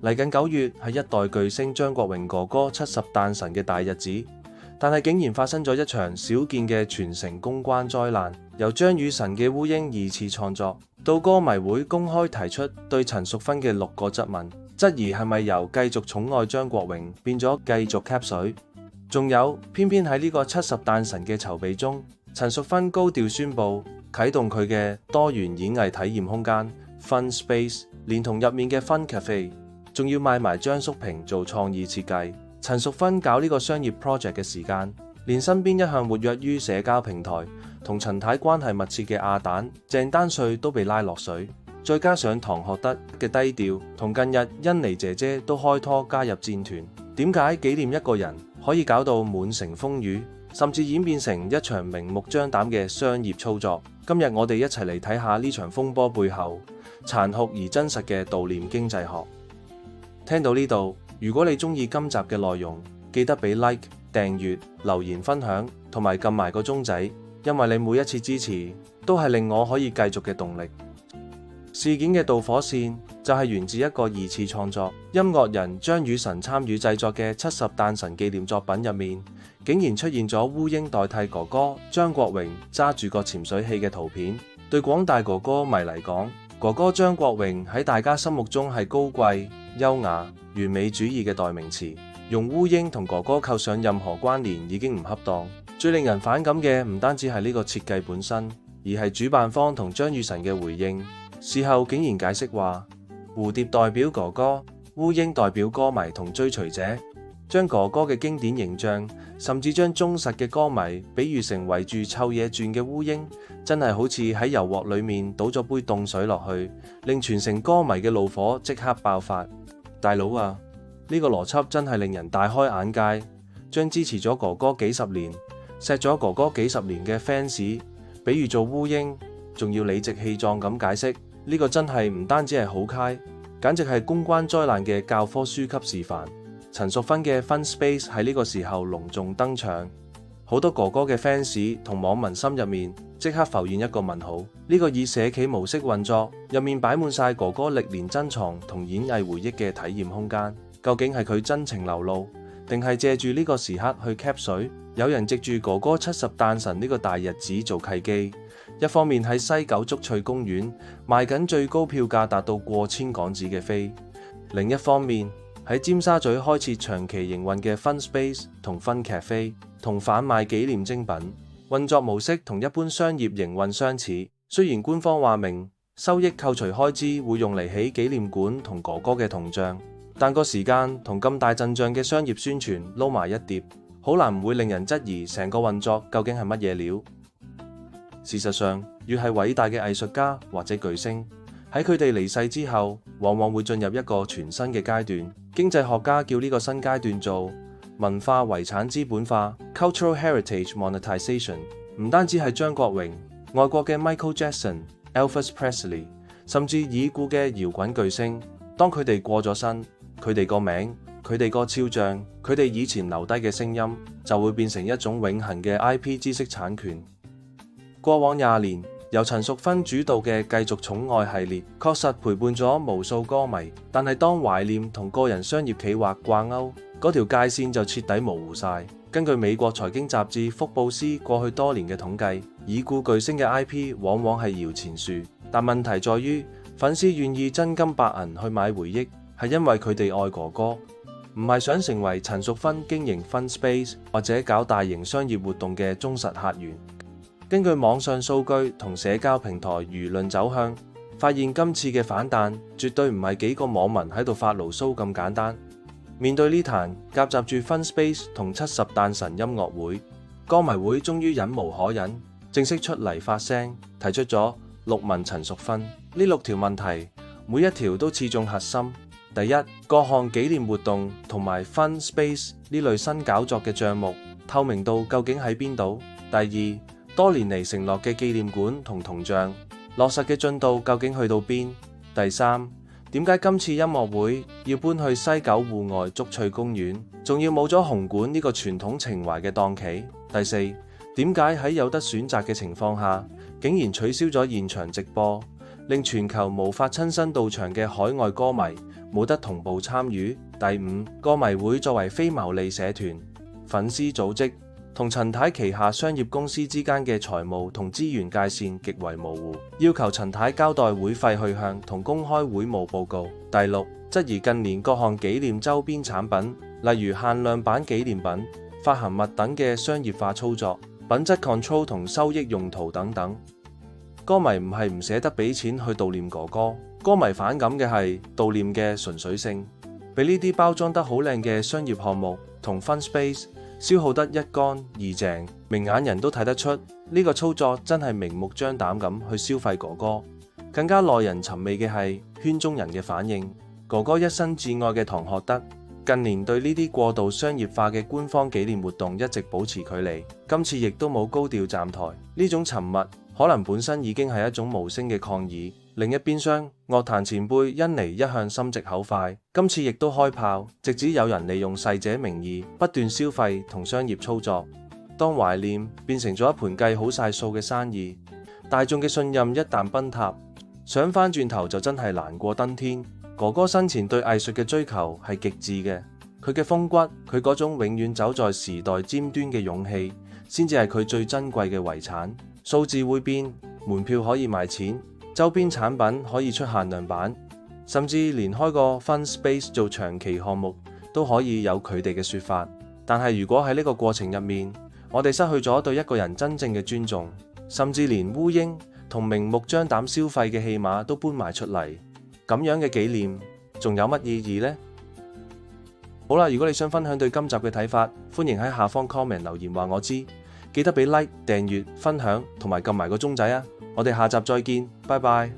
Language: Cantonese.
嚟緊9月係一代巨星張國榮哥哥70誕辰嘅大日子，但係竟然發生咗一場少見嘅全城公關災難。由張雨晨嘅烏蠅二次創作，到歌迷會公開提出對陳淑芬嘅6個質問，質疑係咪由繼續寵愛張國榮變咗繼續 cap 水。仲有偏偏喺呢個70誕辰嘅籌備中，陳淑芬高調宣布啟動佢嘅多元演藝體驗空間 Fun Space， 連同入面嘅 Fun Cafe， 仲要買埋張淑平做創意設計。陳淑芬搞呢個商業 project 嘅時間，連身邊一向活躍於社交平台同陳太關係密切嘅阿蛋鄭丹瑞都被拉落水，再加上唐學德嘅低調，同近日欣妮姐姐都開拖加入戰團，點解紀念一個人可以搞到滿城風雨，甚至演變成一場明目張膽嘅商業操作？今日我哋一齊嚟睇下呢場風波背後殘酷而真實嘅悼念經濟學。聽到呢度，如果你中意今集嘅內容，記得俾 like、訂閱、留言分享同埋撳埋個鐘仔，因為你每一次支持都係令我可以繼續嘅動力。事件嘅導火線就係源自一個2次創作，音樂人張雨晨參與製作嘅70誕辰紀念作品入面，竟然出現咗烏蠅代替哥哥張國榮揸住個潛水器嘅圖片。對廣大哥哥迷嚟講，哥哥張國榮喺大家心目中係高貴、優雅、完美主義嘅代名詞，用烏蠅同哥哥構上任何關聯已經唔恰當。最令人反感嘅唔單止係呢個設計本身，而係主辦方同張雨晨嘅回應。事後竟然解釋話，蝴蝶代表哥哥，烏蠅代表歌迷同追隨者，將哥哥嘅經典形象，甚至將忠實嘅歌迷比喻成圍住臭嘢轉嘅烏蠅，真係好似喺油鑊裏面倒咗杯凍水落去，令全城歌迷嘅怒火即刻爆發。大佬啊，呢個邏輯真係令人大開眼界，將支持咗哥哥幾十年、錫咗哥哥幾十年嘅 fans 比喻做烏蠅，仲要理直氣壯咁解釋。呢個真係唔單止係好揩，簡直係公關災難嘅教科書級示範。陳淑芬嘅 Fun Space 喺呢個時候隆重登場，好多哥哥嘅 fans 同網民心入面即刻浮現一個問號。呢個以社企模式運作，入面擺滿晒哥哥歷年珍藏同演藝回憶嘅體驗空間，究竟係佢真情流露，定係借住呢個時刻去 cap 水？有人藉住哥哥70誕辰呢個大日子做契機，一方面喺西九竹翠公園賣緊最高票價達到過千港紙嘅飛，另一方面喺尖沙咀開設長期營運嘅 Fun Space 同 Fun Cafe， 同販賣紀念精品，運作模式同一般商業營運相似。雖然官方話明收益扣除開支會用嚟起紀念館同哥哥嘅銅像，但個時間同咁大陣仗嘅商業宣傳撈埋一碟，好難唔會令人質疑成個運作究竟係乜嘢料。事實上，越係偉大嘅藝術家或者巨星，喺佢哋離世之後，往往會進入一個全新嘅階段。經濟學家叫呢個新階段做文化遺產資本化 （Cultural Heritage Monetization）。唔單止係張國榮，外國嘅 Michael Jackson、Elvis Presley， 甚至已故嘅搖滾巨星，當佢哋過咗身，佢哋個名、佢哋個肖像、佢哋以前留低嘅聲音，就會變成一種永恆嘅 IP 知識產權。過往20年，由陳淑芬主導嘅繼續寵愛系列，確實陪伴咗無數歌迷。但係當懷念同個人商業企劃掛鈎，嗰條界線就徹底模糊晒。根據美國財經雜誌福布斯過去多年嘅統計，已故巨星嘅 IP 往往係搖錢樹。但問題在於，粉絲願意真金白銀去買回憶，係因為佢哋愛哥哥，唔係想成為陳淑芬經營 Fun Space 或者搞大型商業活動嘅忠實客源。根據網上數據同社交平台輿論走向，發現今次嘅反彈絕對唔係幾個網民喺度發牢騷咁簡單。面對呢壇夾雜住 Fun Space 同70誕辰音樂會，歌迷會終於忍無可忍，正式出嚟發聲，提出咗6問陳淑芬。呢6條問題，每一條都刺中核心。第一，各項紀念活動同埋 Fun Space 呢類新搞作嘅賬目透明度究竟喺邊度？第二，多年嚟承諾嘅紀念館同銅像落實嘅進度究竟去到邊？第三，點解今次音樂會要搬去西九戶外竹翠公園，仲要冇咗紅館呢個傳統情懷嘅檔期？第四，點解喺有得選擇嘅情況下，竟然取消咗現場直播，令全球無法親身到場嘅海外歌迷冇得同步參與。第五，歌迷會作為非牟利社團、粉絲組織，同陳太旗下商業公司之間嘅財務同資源界線極為模糊，要求陳太交代會費去向同公開會務報告。第六，質疑近年各項紀念周邊產品，例如限量版紀念品、發行物等嘅商業化操作、品質 control 同收益用途等等。歌迷唔係唔捨得俾錢去悼念哥哥，歌迷反感嘅係悼念嘅純粹性，俾呢啲包裝得好靚嘅商業項目同 fun space消耗得一乾二淨，明眼人都睇得出呢個操作真係明目張膽咁去消費哥哥。更加耐人尋味嘅係圈中人嘅反應。哥哥一生至愛嘅唐鶴德近年對呢啲過度商業化嘅官方紀念活動一直保持距離，今次亦都冇高調站台。呢種沉默可能本身已經係一種無聲嘅抗議。另一邊廂，樂壇前輩甄妮一向心直口快，今次亦都開炮，直指有人利用逝者名義不斷消費同商業操作。當懷念變成咗一盤計好晒數嘅生意，大眾嘅信任一旦崩塌，想翻轉頭就真係難過登天。哥哥生前對藝術嘅追求係極致嘅，佢嘅風骨，佢嗰種永遠走在時代尖端嘅勇氣，先至係佢最珍貴嘅遺產。數字會變，門票可以賣錢，周邊產品可以出限量版，甚至連開個 fun space 做長期項目都可以有佢哋嘅說法。但係如果喺呢個過程入面，我哋失去咗對一個人真正嘅尊重，甚至連烏蠅同明目張膽消費嘅戲碼都搬埋出嚟，咁樣嘅紀念仲有乜意義呢？好啦，如果你想分享對今集嘅睇法，歡迎喺下方 comment 留言話我知，記得俾 like、訂閱、分享同埋撳埋個鐘仔啊！我哋下集再見，拜拜。